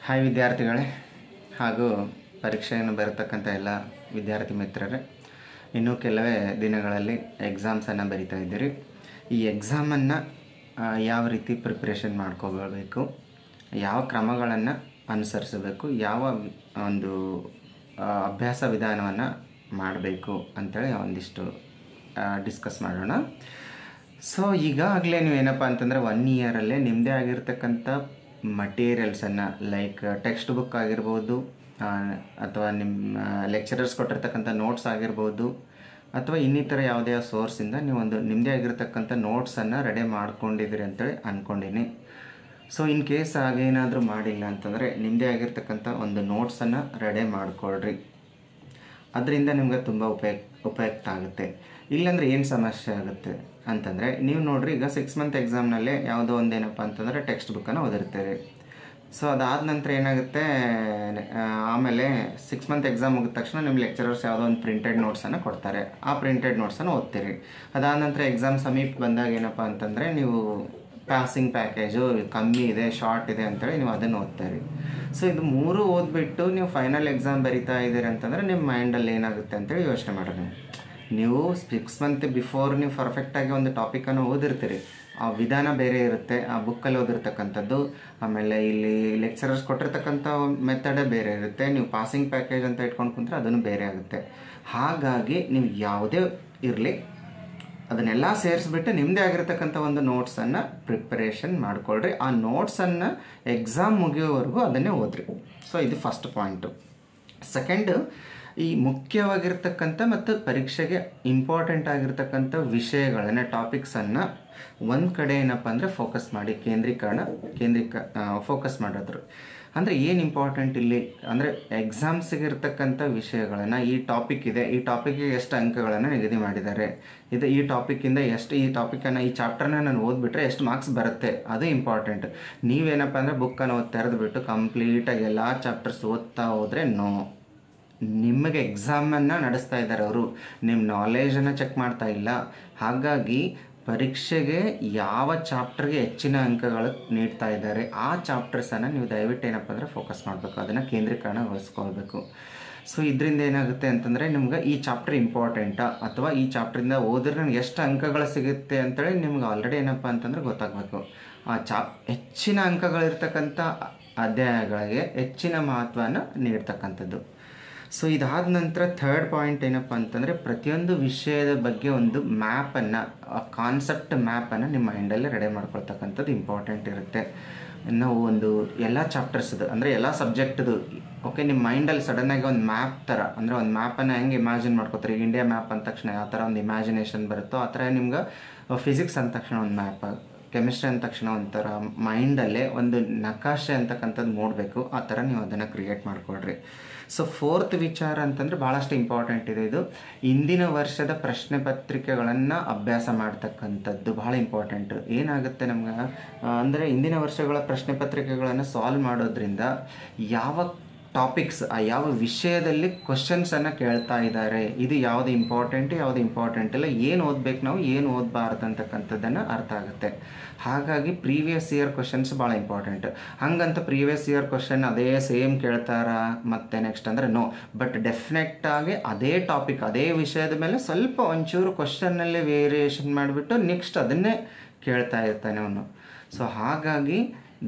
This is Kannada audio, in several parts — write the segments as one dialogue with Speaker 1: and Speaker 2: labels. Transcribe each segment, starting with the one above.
Speaker 1: ಹಾಯ್ ವಿದ್ಯಾರ್ಥಿಗಳೇ ಹಾಗೂ ಪರೀಕ್ಷೆಯನ್ನು ಬರತಕ್ಕಂಥ ಎಲ್ಲ ವಿದ್ಯಾರ್ಥಿ ಮಿತ್ರರೇ, ಇನ್ನೂ ಕೆಲವೇ ದಿನಗಳಲ್ಲಿ ಎಕ್ಸಾಮ್ಸನ್ನು ಬರಿತಾ ಇದ್ದೀರಿ. ಈ ಎಕ್ಸಾಮನ್ನು ಯಾವ ರೀತಿ ಪ್ರಿಪ್ರೇಷನ್ ಮಾಡ್ಕೋಬೇಕು, ಯಾವ ಕ್ರಮಗಳನ್ನು ಅನುಸರಿಸಬೇಕು, ಯಾವ ಒಂದು ಅಭ್ಯಾಸ ವಿಧಾನವನ್ನು ಮಾಡಬೇಕು ಅಂಥೇಳಿ ಒಂದಿಷ್ಟು ಡಿಸ್ಕಸ್ ಮಾಡೋಣ. ಸೊ ಈಗಾಗಲೇ ನೀವೇನಪ್ಪ ಅಂತಂದರೆ 1 ಇಯರಲ್ಲೇ ನಿಮ್ಮದೇ ಆಗಿರ್ತಕ್ಕಂಥ ಮಟೀರಿಯಲ್ಸನ್ನು ಲೈಕ್ ಟೆಕ್ಸ್ಟ್ ಬುಕ್ ಆಗಿರ್ಬೋದು, ಅಥವಾ ನಿಮ್ಮ ಲೆಕ್ಚರರ್ಸ್ ಕೊಟ್ಟಿರ್ತಕ್ಕಂಥ ನೋಟ್ಸ್ ಆಗಿರ್ಬೋದು, ಅಥವಾ ಇನ್ನಿತರ ಯಾವುದೇ ಸೋರ್ಸಿಂದ ನೀವೊಂದು ನಿಮ್ಮದೇ ಆಗಿರ್ತಕ್ಕಂಥ ನೋಟ್ಸನ್ನು ರೆಡಿ ಮಾಡ್ಕೊಂಡಿದ್ದೀರಿ ಅಂತೇಳಿ ಅಂದ್ಕೊಂಡಿನಿ. ಸೊ ಇನ್ ಕೇಸ್ ಹಾಗೇನಾದರೂ ಮಾಡಿಲ್ಲ ಅಂತಂದರೆ ನಿಮ್ಮದೇ ಆಗಿರ್ತಕ್ಕಂಥ ಒಂದು ನೋಟ್ಸನ್ನು ರೆಡಿ ಮಾಡಿಕೊಳ್ರಿ. ಅದರಿಂದ ನಿಮಗೆ ತುಂಬ ಉಪಯುಕ್ತ ಆಗುತ್ತೆ. ಇಲ್ಲಾಂದರೆ ಏನು ಸಮಸ್ಯೆ ಆಗುತ್ತೆ ಅಂತಂದರೆ, ನೀವು ನೋಡಿರಿ, ಈಗ 6 ಮಂತ್ ಎಕ್ಸಾಮ್ನಲ್ಲೇ ಯಾವುದೋ ಒಂದು ಏನಪ್ಪ ಅಂತಂದರೆ ಟೆಕ್ಸ್ಟ್ ಬುಕ್ಕನ್ನು ಓದಿರ್ತೀರಿ. ಸೊ ಅದಾದ ನಂತರ ಏನಾಗುತ್ತೆ, ಆಮೇಲೆ 6 ಮಂತ್ ಎಕ್ಸಾಮ್ ಮುಗಿದ ತಕ್ಷಣ ನಿಮ್ಮ ಲೆಕ್ಚರರ್ಸ್ ಯಾವುದೋ ಒಂದು ಪ್ರಿಂಟೆಡ್ ನೋಟ್ಸನ್ನು ಕೊಡ್ತಾರೆ. ಆ ಪ್ರಿಂಟೆಡ್ ನೋಟ್ಸನ್ನು ಓದ್ತೀರಿ. ಅದಾದ ನಂತರ ಎಕ್ಸಾಮ್ ಸಮೀಪ ಬಂದಾಗ ಏನಪ್ಪ ಅಂತಂದರೆ ನೀವು ಪಾಸಿಂಗ್ ಪ್ಯಾಕೇಜು ಕಮ್ಮಿ ಇದೆ, ಶಾರ್ಟ್ ಇದೆ ಅಂತೇಳಿ ನೀವು ಅದನ್ನು ಓದ್ತೀರಿ. ಸೊ ಇದು 3 ಓದ್ಬಿಟ್ಟು ನೀವು ಫೈನಲ್ ಎಕ್ಸಾಮ್ ಬರಿತಾ ಇದ್ದೀರಿ ಅಂತಂದರೆ ನಿಮ್ಮ ಮೈಂಡಲ್ಲಿ ಏನಾಗುತ್ತೆ ಅಂತೇಳಿ ಯೋಚನೆ ಮಾಡಿರಿ. ನೀವು 6 ಮಂತ್ ಬಿಫೋರ್ ನೀವು ಪರ್ಫೆಕ್ಟಾಗಿ ಒಂದು ಟಾಪಿಕನ್ನು ಓದಿರ್ತೀರಿ. ಆ ವಿಧಾನ ಬೇರೆ ಇರುತ್ತೆ, ಆ ಬುಕ್ಕಲ್ಲಿ ಓದಿರ್ತಕ್ಕಂಥದ್ದು. ಆಮೇಲೆ ಇಲ್ಲಿ ಲೆಕ್ಚರರ್ಸ್ ಕೊಟ್ಟಿರ್ತಕ್ಕಂಥ ಮೆಥಡೇ ಬೇರೆ ಇರುತ್ತೆ. ನೀವು ಪಾಸಿಂಗ್ ಪ್ಯಾಕೇಜ್ ಅಂತ ಇಟ್ಕೊಂಡು ಕುಂತ್ರೆ ಅದನ್ನು ಬೇರೆ ಆಗುತ್ತೆ. ಹಾಗಾಗಿ ನೀವು ಯಾವುದೇ ಇರಲಿ, ಅದನ್ನೆಲ್ಲ ಸೇರಿಸ್ಬಿಟ್ಟು ನಿಮ್ಮದೇ ಆಗಿರ್ತಕ್ಕಂಥ ಒಂದು ನೋಟ್ಸನ್ನು ಪ್ರಿಪರೇಷನ್ ಮಾಡಿಕೊಳ್ಳ್ರಿ. ಆ ನೋಟ್ಸನ್ನು ಎಕ್ಸಾಮ್ ಮುಗಿಯೋವರೆಗೂ ಅದನ್ನೇ ಓದ್ರಿ. ಸೊ ಇದು ಫಸ್ಟ್ ಪಾಯಿಂಟು. ಸೆಕೆಂಡು, ಈ ಮುಖ್ಯವಾಗಿರ್ತಕ್ಕಂಥ ಮತ್ತು ಪರೀಕ್ಷೆಗೆ ಇಂಪಾರ್ಟೆಂಟ್ ಆಗಿರ್ತಕ್ಕಂಥ ವಿಷಯಗಳನ್ನು, ಟಾಪಿಕ್ಸನ್ನು ಒಂದು ಕಡೆ ಏನಪ್ಪ ಅಂದರೆ ಫೋಕಸ್ ಮಾಡಿ, ಫೋಕಸ್ ಮಾಡೋದ್ರು. ಅಂದರೆ ಏನು ಇಂಪಾರ್ಟೆಂಟ್ ಇಲ್ಲಿ ಅಂದರೆ, ಎಕ್ಸಾಮ್ಸಿಗೆ ಇರ್ತಕ್ಕಂಥ ವಿಷಯಗಳನ್ನು, ಈ ಟಾಪಿಕ್ ಇದೆ, ಈ ಟಾಪಿಕ್ಗೆ ಎಷ್ಟು ಅಂಕಗಳನ್ನು ನಿಗದಿ ಮಾಡಿದ್ದಾರೆ, ಈ ಟಾಪಿಕ್ಕಿಂದ ಎಷ್ಟು, ಈ ಟಾಪಿಕನ್ನು, ಈ ಚಾಪ್ಟರ್ನ ನಾನು ಓದ್ಬಿಟ್ರೆ ಎಷ್ಟು ಮಾರ್ಕ್ಸ್ ಬರುತ್ತೆ, ಅದು ಇಂಪಾರ್ಟೆಂಟ್. ನೀವೇನಪ್ಪ ಅಂದರೆ ಬುಕ್ಕನ್ನು ತೆರೆದುಬಿಟ್ಟು ಕಂಪ್ಲೀಟಾಗಿ ಎಲ್ಲ ಚಾಪ್ಟರ್ಸ್ ಓದ್ತಾ ಹೋದರೆ ನಿಮಗೆ ಎಕ್ಸಾಮನ್ನು ನಡೆಸ್ತಾ ಇದ್ದಾರೆ ಅವರು, ನಿಮ್ಮ ನಾಲೇಜನ್ನು ಚೆಕ್ ಮಾಡ್ತಾ ಇಲ್ಲ. ಹಾಗಾಗಿ ಪರೀಕ್ಷೆಗೆ ಯಾವ ಚಾಪ್ಟರ್ಗೆ ಹೆಚ್ಚಿನ ಅಂಕಗಳು ನೀಡ್ತಾ ಇದ್ದಾರೆ ಆ ಚಾಪ್ಟರ್ಸನ್ನು ನೀವು ದಯವಿಟ್ಟು ಏನಪ್ಪ ಅಂದರೆ ಫೋಕಸ್ ಮಾಡಬೇಕು, ಅದನ್ನು ಕೇಂದ್ರೀಕರಣಗೊಳಿಸ್ಕೊಳ್ಬೇಕು. ಸೊ ಇದರಿಂದ ಏನಾಗುತ್ತೆ ಅಂತಂದರೆ, ನಿಮ್ಗೆ ಈ ಚಾಪ್ಟರ್ ಇಂಪಾರ್ಟೆಂಟಾ ಅಥವಾ ಈ ಚಾಪ್ಟ್ರಿಂದ ಓದಿದ್ರೆ ನನಗೆ ಎಷ್ಟು ಅಂಕಗಳು ಸಿಗುತ್ತೆ ಅಂತೇಳಿ ನಿಮ್ಗೆ ಆಲ್ರೆಡಿ ಏನಪ್ಪ ಅಂತಂದರೆ ಗೊತ್ತಾಗಬೇಕು. ಆ ಹೆಚ್ಚಿನ ಅಂಕಗಳಿರ್ತಕ್ಕಂಥ ಅಧ್ಯಾಯಗಳಿಗೆ ಹೆಚ್ಚಿನ ಮಹತ್ವವನ್ನು ನೀಡ್ತಕ್ಕಂಥದ್ದು. ಸೊ ಇದಾದ ನಂತರ ಥರ್ಡ್ ಪಾಯಿಂಟ್ ಏನಪ್ಪ ಅಂತಂದರೆ, ಪ್ರತಿಯೊಂದು ವಿಷಯದ ಬಗ್ಗೆ ಒಂದು ಮ್ಯಾಪನ್ನು, ಕಾನ್ಸೆಪ್ಟ್ ಮ್ಯಾಪನ್ನು ನಿಮ್ಮ ಮೈಂಡಲ್ಲಿ ರೆಡಿ ಮಾಡ್ಕೊಳ್ತಕ್ಕಂಥದ್ದು ಇಂಪಾರ್ಟೆಂಟ್ ಇರುತ್ತೆ. ನಾವು ಒಂದು ಎಲ್ಲ ಚಾಪ್ಟರ್ಸ್ದು ಅಂದರೆ ಎಲ್ಲ ಸಬ್ಜೆಕ್ಟ್ದು ಓಕೆ, ನಿಮ್ಮ ಮೈಂಡಲ್ಲಿ ಸಡನ್ನಾಗಿ ಒಂದು ಮ್ಯಾಪ್ ಥರ, ಅಂದರೆ ಒಂದು ಮ್ಯಾಪನ್ನು ಹೆಂಗೆ ಇಮ್ಯಾಜಿನ್ ಮಾಡ್ಕೋತಾರೆ, ಇಂಡಿಯಾ ಮ್ಯಾಪ್ ಅಂದ ತಕ್ಷಣ ಯಾವ ಥರ ಒಂದು ಇಮ್ಯಾಜಿನೇಷನ್ ಬರುತ್ತೋ ಆ ಥರ ನಿಮ್ಗೆ ಫಿಸಿಕ್ಸ್ ಅಂದ ತಕ್ಷಣ ಒಂದು ಮ್ಯಾಪ್, ಕೆಮಿಸ್ಟ್ರಿ ಅಂದ ತಕ್ಷಣ ಒಂಥರ ಮೈಂಡಲ್ಲೇ ಒಂದು ನಕಾಶೆ ಅಂತಕ್ಕಂಥದ್ದು ಮೂಡಬೇಕು. ಆ ಥರ ನೀವು ಅದನ್ನು ಕ್ರಿಯೇಟ್ ಮಾಡಿಕೊಡ್ರಿ. ಸೊ ಫೋರ್ತ್ ವಿಚಾರ ಅಂತಂದರೆ ಭಾಳಷ್ಟು ಇಂಪಾರ್ಟೆಂಟ್ ಇದೆ. ಇದು ಇಂದಿನ ವರ್ಷದ ಪ್ರಶ್ನೆ ಪತ್ರಿಕೆಗಳನ್ನು ಅಭ್ಯಾಸ ಮಾಡ್ತಕ್ಕಂಥದ್ದು ಭಾಳ ಇಂಪಾರ್ಟೆಂಟ್. ಏನಾಗುತ್ತೆ ನಮ್ಗೆ ಅಂದರೆ, ಇಂದಿನ ವರ್ಷಗಳ ಪ್ರಶ್ನೆ ಪತ್ರಿಕೆಗಳನ್ನು ಸಾಲ್ವ್ ಮಾಡೋದ್ರಿಂದ ಯಾವ ಟಾಪಿಕ್ಸ್, ಯಾವ ವಿಷಯದಲ್ಲಿ ಕ್ವಶನ್ಸನ್ನು ಕೇಳ್ತಾ ಇದ್ದಾರೆ, ಇದು ಯಾವುದು ಇಂಪಾರ್ಟೆಂಟ್ ಇಲ್ಲ, ಏನು ಓದಬೇಕು ನಾವು, ಏನು ಓದಬಾರ್ದು ಅಂತಕ್ಕಂಥದ್ದನ್ನು ಅರ್ಥ ಆಗುತ್ತೆ. ಹಾಗಾಗಿ ಪ್ರೀವಿಯಸ್ ಇಯರ್ ಕ್ವಶನ್ಸ್ ಭಾಳ ಇಂಪಾರ್ಟೆಂಟ್. ಹಂಗಂತ ಪ್ರೀವಿಯಸ್ ಇಯರ್ ಕ್ವಶನ್ ಅದೇ ಸೇಮ್ ಕೇಳ್ತಾರ ಮತ್ತೆ ನೆಕ್ಸ್ಟ್ ಅಂದರೆ ನೋ, ಬಟ್ ಡೆಫಿನೆಟ್ಟಾಗಿ ಅದೇ ಟಾಪಿಕ್, ಅದೇ ವಿಷಯದ ಮೇಲೆ ಸ್ವಲ್ಪ ಒಂಚೂರು ಕ್ವಶನ್ನಲ್ಲಿ ವೇರಿಯೇಷನ್ ಮಾಡಿಬಿಟ್ಟು ನೆಕ್ಸ್ಟ್ ಅದನ್ನೇ ಕೇಳ್ತಾ ಇರ್ತಾನೆ ಅವನು. ಸೊ ಹಾಗಾಗಿ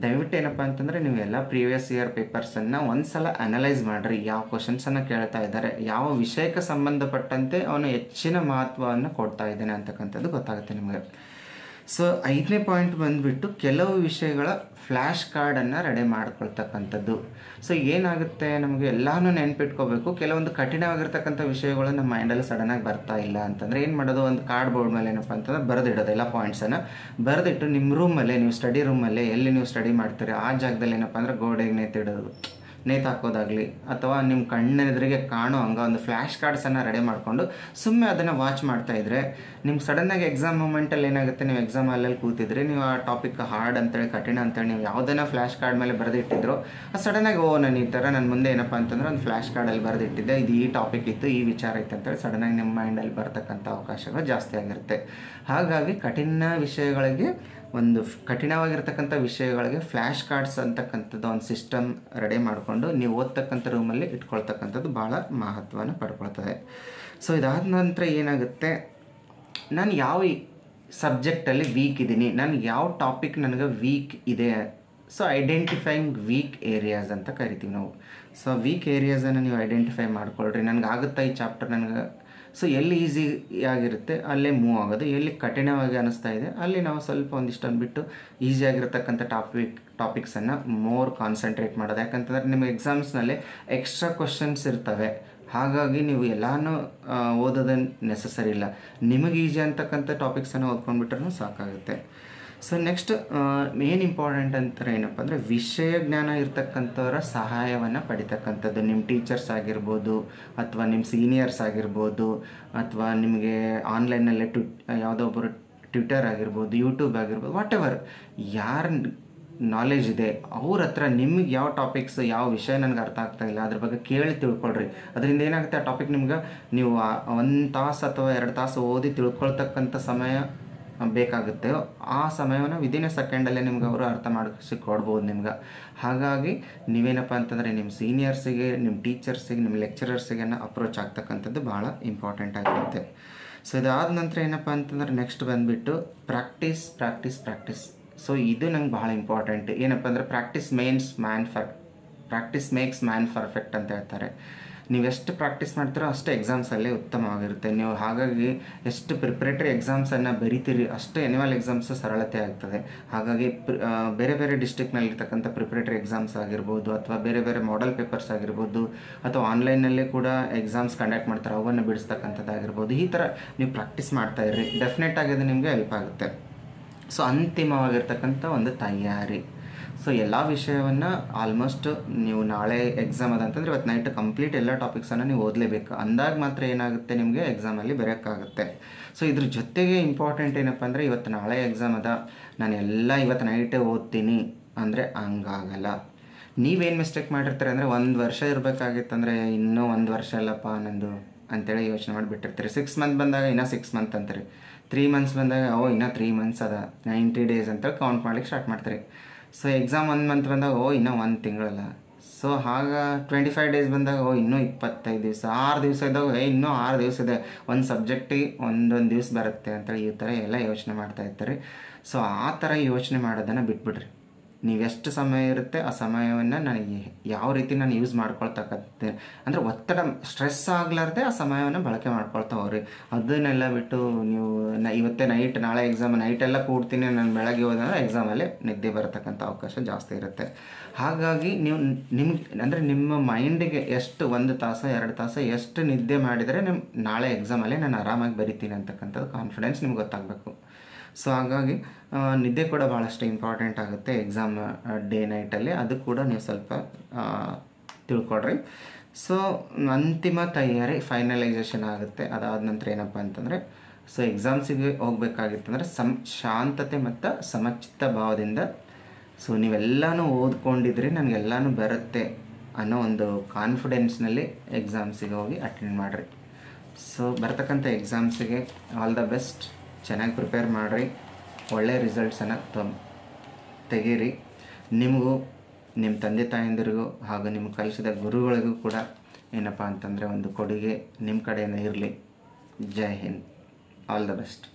Speaker 1: ದಯವಿಟ್ಟು ಏನಪ್ಪ ಅಂತಂದರೆ, ನೀವೆಲ್ಲ ಪ್ರೀವಿಯಸ್ ಇಯರ್ ಪೇಪರ್ಸನ್ನು ಒಂದು ಸಲ ಅನಲೈಸ್ ಮಾಡಿರಿ. ಯಾವ ಕ್ವಶನ್ಸನ್ನು ಕೇಳ್ತಾ ಇದ್ದಾರೆ, ಯಾವ ವಿಷಯಕ್ಕೆ ಸಂಬಂಧಪಟ್ಟಂತೆ ಅವನು ಹೆಚ್ಚಿನ ಮಹತ್ವವನ್ನು ಕೊಡ್ತಾ ಇದ್ದಾನೆ ಅಂತಕ್ಕಂಥದ್ದು ಗೊತ್ತಾಗುತ್ತೆ ನಿಮಗೆ. ಸೊ 5ನೇ ಪಾಯಿಂಟ್ ಬಂದುಬಿಟ್ಟು, ಕೆಲವು ವಿಷಯಗಳ ಫ್ಲ್ಯಾಶ್ ಕಾರ್ಡನ್ನು ರೆಡಿ ಮಾಡ್ಕೊಳ್ತಕ್ಕಂಥದ್ದು. ಸೊ ಏನಾಗುತ್ತೆ, ನಮಗೆ ಎಲ್ಲನೂ ನೆನ್ಪಿಟ್ಕೋಬೇಕು. ಕೆಲವೊಂದು ಕಠಿಣವಾಗಿರ್ತಕ್ಕಂಥ ವಿಷಯಗಳು ನಮ್ಮ ಮೈಂಡಲ್ಲಿ ಸಡನ್ನಾಗಿ ಬರ್ತಾ ಇಲ್ಲ ಅಂತಂದರೆ ಏನು ಮಾಡೋದು, ಒಂದು ಕಾರ್ಡ್ ಬೋರ್ಡ್ ಮೇಲೆ ಏನಪ್ಪ ಅಂತಂದ್ರೆ ಬರೆದಿಡೋದು. ಎಲ್ಲ ಪಾಯಿಂಟ್ಸನ್ನು ಬರೆದಿಟ್ಟು ನಿಮ್ಮ ರೂಮಲ್ಲೇ, ನೀವು ಸ್ಟಡಿ ರೂಮಲ್ಲೇ ಎಲ್ಲಿ ನೀವು ಸ್ಟಡಿ ಮಾಡ್ತೀರಿ ಆ ಜಾಗದಲ್ಲಿ ಏನಪ್ಪ ಅಂದರೆ ಗೋಡೆಗೆ ನೇತಾಕೋದಾಗಲಿ, ಅಥವಾ ನಿಮ್ಮ ಕಣ್ಣೆದುರಿಗೆ ಕಾಣೋ ಹಂಗೆ ಒಂದು ಫ್ಲ್ಯಾಶ್ ಕಾರ್ಡ್ಸನ್ನು ರೆಡಿ ಮಾಡಿಕೊಂಡು ಸುಮ್ಮನೆ ಅದನ್ನು ವಾಚ್ ಮಾಡ್ತಾಯಿದ್ರೆ, ನಿಮ್ಗೆ ಸಡನ್ನಾಗಿ ಎಕ್ಸಾಮ್ ಮೂಮೆಂಟಲ್ಲಿ ಏನಾಗುತ್ತೆ, ನೀವು ಎಕ್ಸಾಮ್ ಹಾಲಲ್ಲಿ ಕೂತಿದ್ರೆ, ನೀವು ಆ ಟಾಪಿಕ್ ಹಾರ್ಡ್ ಅಂತೇಳಿ, ಕಠಿಣ ಅಂತೇಳಿ ನೀವು ಯಾವುದನ್ನು ಫ್ಲ್ಯಾಶ್ ಕಾರ್ಡ್ ಮೇಲೆ ಬರೆದಿಟ್ಟಿದ್ರು, ಅದು ಸಡನ್ನಾಗಿ ನಾನು ಈ ಥರ ನನ್ನ ಮುಂದೆ ಏನಪ್ಪ ಅಂತಂದ್ರೆ ಒಂದು ಫ್ಲ್ಯಾಶ್ ಕಾರ್ಡಲ್ಲಿ ಬರೆದಿಟ್ಟಿದ್ದೆ, ಇದು ಈ ಟಾಪಿಕ್ ಇತ್ತು, ಈ ವಿಚಾರ ಇತ್ತು ಅಂತೇಳಿ ಸಡನ್ನಾಗಿ ನಿಮ್ಮ ಮೈಂಡಲ್ಲಿ ಬರ್ತಕ್ಕಂಥ ಅವಕಾಶಗಳು ಜಾಸ್ತಿ ಆಗಿರುತ್ತೆ. ಹಾಗಾಗಿ ಕಠಿಣ ವಿಷಯಗಳಿಗೆ ಒಂದು ಕಠಿಣವಾಗಿರ್ತಕ್ಕಂಥ ವಿಷಯಗಳಿಗೆ ಫ್ಲ್ಯಾಶ್ ಕಾರ್ಡ್ಸ್ ಅಂತಕ್ಕಂಥದ್ದು ಒಂದು ಸಿಸ್ಟಮ್ ರೆಡಿ ಮಾಡಿಕೊಂಡು ನೀವು ಓದ್ತಕ್ಕಂಥ ರೂಮಲ್ಲಿ ಇಟ್ಕೊಳ್ತಕ್ಕಂಥದ್ದು ಭಾಳ ಮಹತ್ವನ ಪಡ್ಕೊಳ್ತದೆ. ಸೊ ಇದಾದ ನಂತರ ಏನಾಗುತ್ತೆ, ನಾನು ಯಾವ ಸಬ್ಜೆಕ್ಟಲ್ಲಿ ವೀಕ್ ಇದ್ದೀನಿ, ನನಗೆ ಯಾವ ಟಾಪಿಕ್ ನನಗೆ ವೀಕ್ ಇದೆ. ಸೊ ಐಡೆಂಟಿಫೈಯಿಂಗ್ ವೀಕ್ ಏರಿಯಾಸ್ ಅಂತ ಕರಿತೀವಿ ನಾವು. ಸೊ ವೀಕ್ ಏರಿಯಾಸನ್ನು ನೀವು ಐಡೆಂಟಿಫೈ ಮಾಡ್ಕೊಳ್ರಿ. ನನಗೆ ಆಗುತ್ತಾ ಈ ಚಾಪ್ಟರ್ ನನಗೆ, ಸೊ ಎಲ್ಲಿ ಈಸಿ ಆಗಿರುತ್ತೆ ಅಲ್ಲೇ ಮೂವ್ ಆಗೋದು, ಎಲ್ಲಿ ಕಠಿಣವಾಗಿ ಅನ್ನಿಸ್ತಾ ಇದೆ ಅಲ್ಲಿ ನಾವು ಸ್ವಲ್ಪ ಒಂದಿಷ್ಟನ್ನು ಬಿಟ್ಟು ಈಸಿಯಾಗಿರ್ತಕ್ಕಂಥ ಟಾಪಿಕ್ಸನ್ನು ಮೋರ್ ಕಾನ್ಸಂಟ್ರೇಟ್ ಮಾಡೋದು. ಯಾಕಂತಂದರೆ ನಿಮ್ಮ ಎಕ್ಸಾಮ್ಸ್ನಲ್ಲಿ ಎಕ್ಸ್ಟ್ರಾ ಕ್ವಶನ್ಸ್ ಇರ್ತವೆ, ಹಾಗಾಗಿ ನೀವು ಎಲ್ಲನೂ ಓದೋದು ನೆಸಸರಿ ಇಲ್ಲ. ನಿಮಗೆ ಈಸಿ ಅಂತಕ್ಕಂಥ ಟಾಪಿಕ್ಸನ್ನು ಓದ್ಕೊಂಡ್ಬಿಟ್ರೂ ಸಾಕಾಗುತ್ತೆ. ಸೊ ನೆಕ್ಸ್ಟ್ ಮೇನ್ ಇಂಪಾರ್ಟೆಂಟ್ ಅಂತಾರೆ ಏನಪ್ಪ ಅಂದರೆ ವಿಷಯ ಜ್ಞಾನ ಇರ್ತಕ್ಕಂಥವರ ಸಹಾಯವನ್ನು ಪಡಿತಕ್ಕಂಥದ್ದು. ನಿಮ್ಮ ಟೀಚರ್ಸ್ ಆಗಿರ್ಬೋದು, ಅಥವಾ ನಿಮ್ಮ ಸೀನಿಯರ್ಸ್ ಆಗಿರ್ಬೋದು, ಅಥವಾ ನಿಮಗೆ ಆನ್ಲೈನಲ್ಲೇ ಯಾವುದೋ ಒಬ್ಬರು ಟ್ವಿಟರ್ ಆಗಿರ್ಬೋದು, ಯೂಟ್ಯೂಬ್ ಆಗಿರ್ಬೋದು, ವಾಟ್ ಎವರ್ ಯಾರ ನಾಲೆಜ್ ಇದೆ ಅವ್ರ ಹತ್ರ ನಿಮಗೆ ಯಾವ ಟಾಪಿಕ್ಸ್, ಯಾವ ವಿಷಯ ನನಗೆ ಅರ್ಥ ಆಗ್ತಾ ಇಲ್ಲ ಅದ್ರ ಬಗ್ಗೆ ಕೇಳಿ ತಿಳ್ಕೊಳ್ರಿ. ಅದರಿಂದ ಏನಾಗುತ್ತೆ, ಆ ಟಾಪಿಕ್ ನಿಮ್ಗೆ ನೀವು 1 ತಾಸು ಅಥವಾ 2 ತಾಸು ಓದಿ ತಿಳ್ಕೊಳ್ತಕ್ಕಂಥ ಸಮಯ ಬೇಕಾಗುತ್ತೆ. ಆ ಸಮಯವನ್ನು ವಿದಿನ್ ಎ ಸೆಕೆಂಡಲ್ಲೇ ನಿಮ್ಗೆ ಅವರು ಅರ್ಥ ಮಾಡಿಸಿ ಕೊಡ್ಬೋದು ನಿಮ್ಗೆ. ಹಾಗಾಗಿ ನೀವೇನಪ್ಪ ಅಂತಂದರೆ ನಿಮ್ಮ ಸೀನಿಯರ್ಸಿಗೆ, ನಿಮ್ಮ ಟೀಚರ್ಸಿಗೆ, ನಿಮ್ಮ ಲೆಕ್ಚರರ್ಸಿಗೆ ಅಪ್ರೋಚ್ ಆಗ್ತಕ್ಕಂಥದ್ದು ಭಾಳ ಇಂಪಾರ್ಟೆಂಟ್ ಆಗಿರುತ್ತೆ. ಸೊ ಇದಾದ ನಂತರ ಏನಪ್ಪ ಅಂತಂದರೆ ನೆಕ್ಸ್ಟ್ ಬಂದುಬಿಟ್ಟು ಪ್ರಾಕ್ಟೀಸ್. ಸೊ ಇದು ನಂಗೆ ಭಾಳ ಇಂಪಾರ್ಟೆಂಟ್. ಏನಪ್ಪ ಅಂದರೆ ಪ್ರಾಕ್ಟೀಸ್ ಮೇಕ್ಸ್ ಮ್ಯಾನ್ ಪರ್ಫೆಕ್ಟ್ ಅಂತ ಹೇಳ್ತಾರೆ. ನೀವು ಎಷ್ಟು ಪ್ರಾಕ್ಟೀಸ್ ಮಾಡ್ತೀರೋ ಅಷ್ಟು ಎಕ್ಸಾಮ್ಸಲ್ಲೇ ಉತ್ತಮವಾಗಿರುತ್ತೆ. ನೀವು ಹಾಗಾಗಿ ಎಷ್ಟು ಪ್ರಿಪ್ರೇಟರಿ ಎಕ್ಸಾಮ್ಸನ್ನು ಬರಿತೀರಿ ಅಷ್ಟು ಎನ್ಯುವಲ್ ಎಕ್ಸಾಮ್ಸು ಸರಳತೆ ಆಗ್ತದೆ. ಹಾಗಾಗಿ ಬೇರೆ ಬೇರೆ ಡಿಸ್ಟ್ರಿಕ್ನಲ್ಲಿರ್ತಕ್ಕಂಥ ಪ್ರಿಪ್ರೇಟರಿ ಎಕ್ಸಾಮ್ಸ್ ಆಗಿರ್ಬೋದು, ಅಥವಾ ಬೇರೆ ಬೇರೆ ಮಾಡೆಲ್ ಪೇಪರ್ಸ್ ಆಗಿರ್ಬೋದು, ಅಥವಾ ಆನ್ಲೈನಲ್ಲೇ ಕೂಡ ಎಕ್ಸಾಮ್ಸ್ ಕಂಡಕ್ಟ್ ಮಾಡ್ತಾರೆ, ಅವನ್ನು ಬಿಡಿಸ್ತಕ್ಕಂಥದ್ದಾಗಿರ್ಬೋದು. ಈ ಥರ ನೀವು ಪ್ರಾಕ್ಟೀಸ್ ಮಾಡ್ತಾಯಿರ್ರಿ, ಡೆಫಿನೆಟಾಗಿ ಅದು ನಿಮಗೆ ಹೆಲ್ಪ್ ಆಗುತ್ತೆ. ಸೊ ಅಂತಿಮವಾಗಿರ್ತಕ್ಕಂಥ ಒಂದು ತಯಾರಿ. ಸೊ ಎಲ್ಲ ವಿಷಯವನ್ನು ಆಲ್ಮೋಸ್ಟ್ ನೀವು ನಾಳೆ ಎಕ್ಸಾಮ್ ಅದಂತಂದರೆ ಇವತ್ತು ನೈಟ್ ಕಂಪ್ಲೀಟ್ ಎಲ್ಲ ಟಾಪಿಕ್ಸನ್ನು ನೀವು ಓದಲೇಬೇಕು. ಅಂದಾಗ ಮಾತ್ರ ಏನಾಗುತ್ತೆ, ನಿಮಗೆ ಎಕ್ಸಾಮಲ್ಲಿ ಬರೆಯೋಕ್ಕಾಗುತ್ತೆ. ಸೊ ಇದ್ರ ಜೊತೆಗೆ ಇಂಪಾರ್ಟೆಂಟ್ ಏನಪ್ಪ ಅಂದರೆ ಇವತ್ತು ನಾಳೆ ಎಕ್ಸಾಮ್ ಅದ, ನಾನು ಎಲ್ಲ ಇವತ್ತು ನೈಟೇ ಓದ್ತೀನಿ ಅಂದರೆ ಹಂಗಾಗಲ್ಲ. ನೀವೇನು ಮಿಸ್ಟೇಕ್ ಮಾಡಿರ್ತೀರಿ ಅಂದರೆ 1 ವರ್ಷ ಇರಬೇಕಾಗಿತ್ತಂದರೆ ಇನ್ನೂ 1 ವರ್ಷ ಅಲ್ಲಪ್ಪ ನಂದು ಅಂತೇಳಿ ಯೋಚನೆ ಮಾಡಿಬಿಟ್ಟಿರ್ತೀರಿ. 6 ಮಂತ್ ಬಂದಾಗ ಇನ್ನೂ 6 ಮಂತ್ ಅಂತೀರಿ, 3 ಮಂತ್ಸ್ ಬಂದಾಗ ಇನ್ನೂ 3 ಮಂತ್ಸ್ ಅದ, 90 ಡೇಸ್ ಅಂತೇಳಿ ಕೌಂಟ್ ಮಾಡ್ಲಿಕ್ಕೆ ಸ್ಟಾರ್ಟ್ ಮಾಡ್ತೀರಿ. ಸೊ ಎಕ್ಸಾಮ್ 1 ಮಂತ್ ಬಂದಾಗ ಇನ್ನೂ 1 ತಿಂಗಳಲ್ಲ. ಸೊ ಆಗ 25 ಡೇಸ್ ಬಂದಾಗ ಇನ್ನೂ 25 ದಿವಸ, 6 ದಿವಸ ಇದ್ದಾಗ ಇನ್ನೂ 6 ದಿವಸ ಇದೆ, ಒಂದು ಸಬ್ಜೆಕ್ಟಿಗೆ ಒಂದೊಂದು ದಿವಸ ಬರುತ್ತೆ ಅಂತೇಳಿ ಈ ಥರ ಎಲ್ಲ ಯೋಚನೆ ಮಾಡ್ತಾ ಇರ್ತಾರೆ. ಸೊ ಆ ಥರ ಯೋಚನೆ ಮಾಡೋದನ್ನು ಬಿಟ್ಬಿಡ್ರಿ. ನೀವೆಷ್ಟು ಸಮಯ ಇರುತ್ತೆ ಆ ಸಮಯವನ್ನು ನನಗೆ ಯಾವ ರೀತಿ ನಾನು ಯೂಸ್ ಮಾಡ್ಕೊಳ್ತಕ್ಕಂತೆ ಅಂದರೆ ಒತ್ತಡ, ಸ್ಟ್ರೆಸ್ ಆಗಲಾರ್ದೆ ಆ ಸಮಯವನ್ನು ಬಳಕೆ ಮಾಡ್ಕೊಳ್ತಾ ಹೋಗ್ರಿ. ಅದನ್ನೆಲ್ಲ ಬಿಟ್ಟು ನೀವು ಇವತ್ತೇ ನೈಟ್ ನಾಳೆ ಎಕ್ಸಾಮ್ ನೈಟೆಲ್ಲ ಕೂಡ್ತೀನಿ ನಾನು ಬೆಳಗ್ಗೆ ಹೋದಂದ್ರೆ ಎಕ್ಸಾಮಲ್ಲಿ ನಿದ್ದೆ ಬರತಕ್ಕಂಥ ಅವಕಾಶ ಜಾಸ್ತಿ ಇರುತ್ತೆ. ಹಾಗಾಗಿ ನೀವು ನಿಮ್ಮ ಮೈಂಡಿಗೆ ಎಷ್ಟು 1 ತಾಸು 2 ತಾಸು ಎಷ್ಟು ನಿದ್ದೆ ಮಾಡಿದರೆ ನಾಳೆ ಎಕ್ಸಾಮಲ್ಲಿ ನಾನು ಆರಾಮಾಗಿ ಬರಿತೀನಿ ಅಂತಕ್ಕಂಥದ್ದು ಕಾನ್ಫಿಡೆನ್ಸ್ ನಿಮ್ಗೆ ಗೊತ್ತಾಗಬೇಕು. ಸೊ ಹಾಗಾಗಿ ನಿದ್ದೆ ಕೂಡ ಭಾಳಷ್ಟು ಇಂಪಾರ್ಟೆಂಟ್ ಆಗುತ್ತೆ ಎಕ್ಸಾಮ್ ಡೇ ನೈಟಲ್ಲಿ, ಅದು ಕೂಡ ನೀವು ಸ್ವಲ್ಪ ತಿಳ್ಕೊಳ್ರಿ. ಸೊ ಅಂತಿಮ ತಯಾರಿ ಫೈನಲೈಸೇಷನ್ ಆಗುತ್ತೆ. ಅದಾದ ನಂತರ ಏನಪ್ಪ ಅಂತಂದರೆ ಸೊ ಎಕ್ಸಾಮ್ಸಿಗೆ ಹೋಗ್ಬೇಕಾಗಿತ್ತಂದರೆ ಶಾಂತತೆ ಮತ್ತು ಸಮಚಿತ್ತ ಭಾವದಿಂದ ಸೊ ನೀವೆಲ್ಲನೂ ಓದ್ಕೊಂಡಿದ್ರಿ ನನಗೆಲ್ಲನೂ ಬರುತ್ತೆ ಅನ್ನೋ ಒಂದು ಕಾನ್ಫಿಡೆನ್ಸ್ನಲ್ಲಿ ಎಕ್ಸಾಮ್ಸಿಗೆ ಹೋಗಿ ಅಟೆಂಡ್ ಮಾಡಿರಿ. ಸೊ ಬರ್ತಕ್ಕಂಥ ಎಕ್ಸಾಮ್ಸಿಗೆ ಆಲ್ ದ ಬೆಸ್ಟ್. ಚೆನ್ನಾಗಿ ಪ್ರಿಪೇರ್ ಮಾಡಿರಿ, ಒಳ್ಳೆಯ ರಿಸಲ್ಟ್ಸನ್ನು ತೆಗೀರಿ. ನಿಮಗೂ ನಿಮ್ಮ ತಂದೆ ತಾಯಂದಿರಿಗೂ ಹಾಗೂ ನಿಮ್ಗೆ ಕಲಿಸಿದ ಗುರುಗಳಿಗೂ ಕೂಡ ಏನಪ್ಪ ಅಂತಂದರೆ ಒಂದು ಕೊಡುಗೆ ನಿಮ್ಮ ಕಡೆಯಿಂದ ಇರಲಿ. ಜೈ ಹಿಂದ್, ಆಲ್ ದ ಬೆಸ್ಟ್.